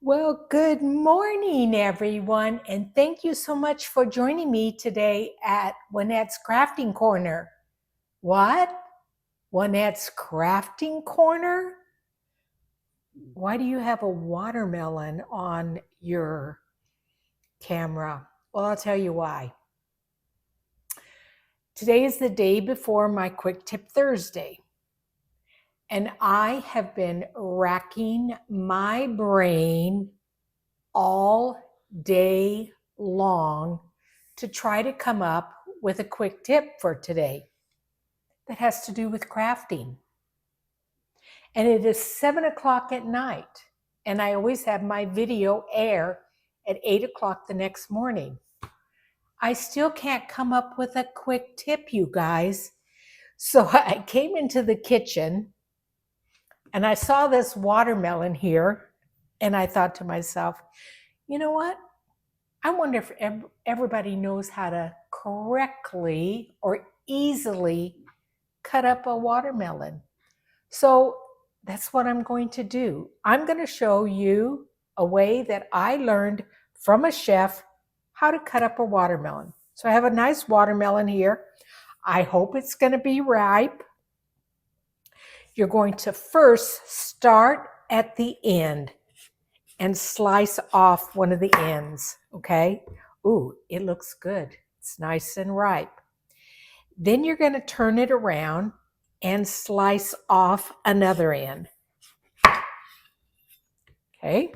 Well, good morning, everyone, and thank you so much for joining me today at Juanette's Crafting Corner. What? Juanette's Crafting Corner? Why do you have a watermelon on your camera? Well, I'll tell you why. Today is the day before my Quick Tip Thursday, and I have been racking my brain all day long to try to come up with a quick tip for today that has to do with crafting. And it is 7 o'clock at night, and I always have my video air at 8 o'clock the next morning. I still can't come up with a quick tip, you guys. So I came into the kitchen and I saw this watermelon here, and I thought to myself, you know what? I wonder if everybody knows how to correctly or easily cut up a watermelon. So that's what I'm going to do. I'm going to show you a way that I learned from a chef how to cut up a watermelon. So I have a nice watermelon here. I hope it's going to be ripe. You're going to first start at the end and slice off one of the ends, okay? Ooh, it looks good. It's nice and ripe. Then you're going to turn it around and slice off another end. Okay?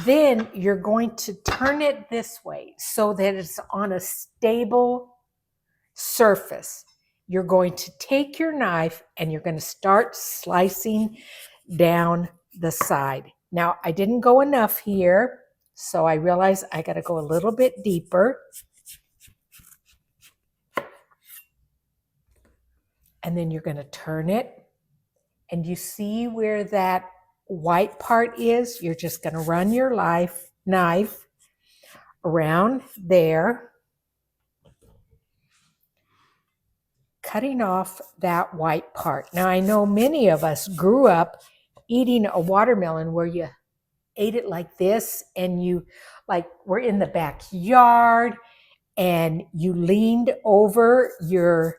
Then you're going to turn it this way so that it's on a stable surface. You're going to take your knife and you're going to start slicing down the side. Now, I didn't go enough here, so I realized I got to go a little bit deeper. And then you're going to turn it. And you see where that white part is? You're just going to run your knife around there, cutting off that white part. Now, I know many of us grew up eating a watermelon where you ate it like this, and you were in the backyard and you leaned over your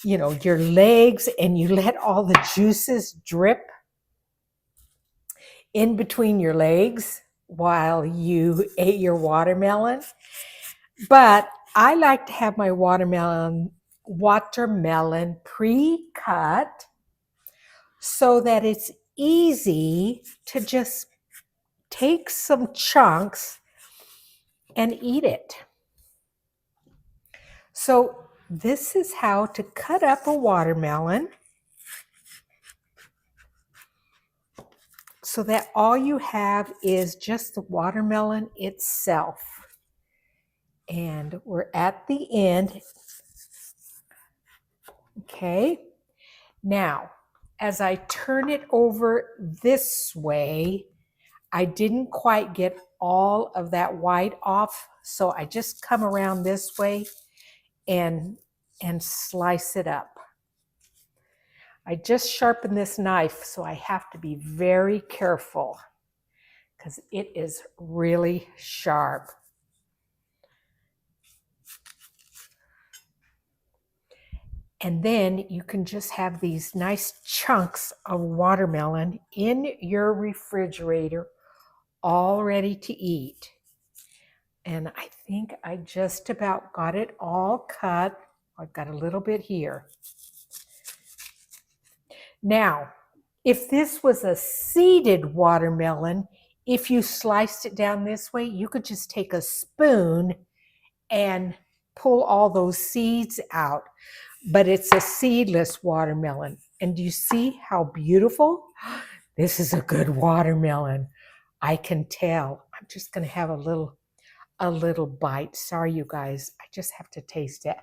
your legs and you let all the juices drip in between your legs while you ate your watermelon. But I like to have my watermelon pre-cut so that it's easy to just take some chunks and eat it. So this is how to cut up a watermelon so that all you have is just the watermelon itself. And we're at the end. Okay. Now, as I turn it over this way, I didn't quite get all of that white off, so I just come around this way and slice it up. I just sharpened this knife, so I have to be very careful because it is really sharp. And then you can just have these nice chunks of watermelon in your refrigerator all ready to eat. And I think I just about got it all cut. I've got a little bit here. Now, if this was a seeded watermelon, if you sliced it down this way, you could just take a spoon and pull all those seeds out. But it's a seedless watermelon. And do you see how beautiful? This is a good watermelon. I can tell. I'm just going to have a little bite. Sorry, you guys. I just have to taste it.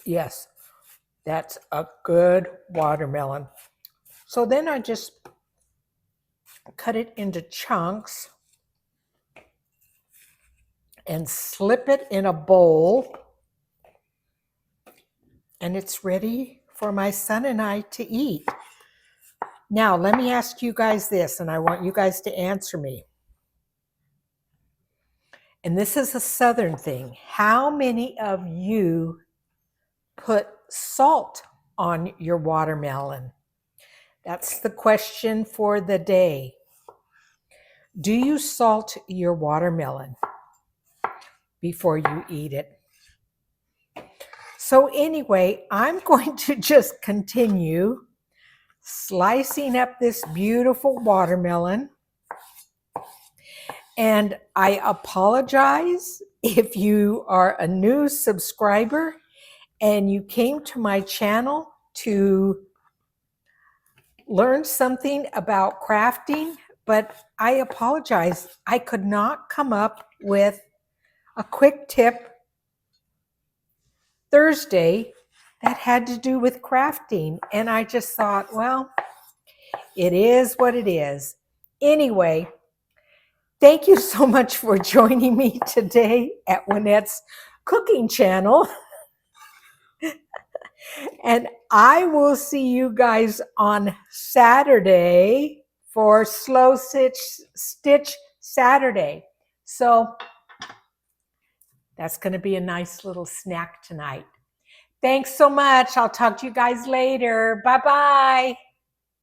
Yes, that's a good watermelon. So then I just cut it into chunks and slip it in a bowl. And it's ready for my son and I to eat. Now, let me ask you guys this, and I want you guys to answer me. And this is a Southern thing. How many of you put salt on your watermelon? That's the question for the day. Do you salt your watermelon before you eat it? So anyway, I'm going to just continue slicing up this beautiful watermelon. And I apologize if you are a new subscriber and you came to my channel to learn something about crafting, but I apologize. I could not come up with a quick tip Thursday that had to do with crafting. And I just thought, well, it is what it is. Anyway, thank you so much for joining me today at Juanette's cooking channel. And I will see you guys on Saturday for Slow Stitch Saturday. So that's going to be a nice little snack tonight. Thanks so much. I'll talk to you guys later. Bye-bye.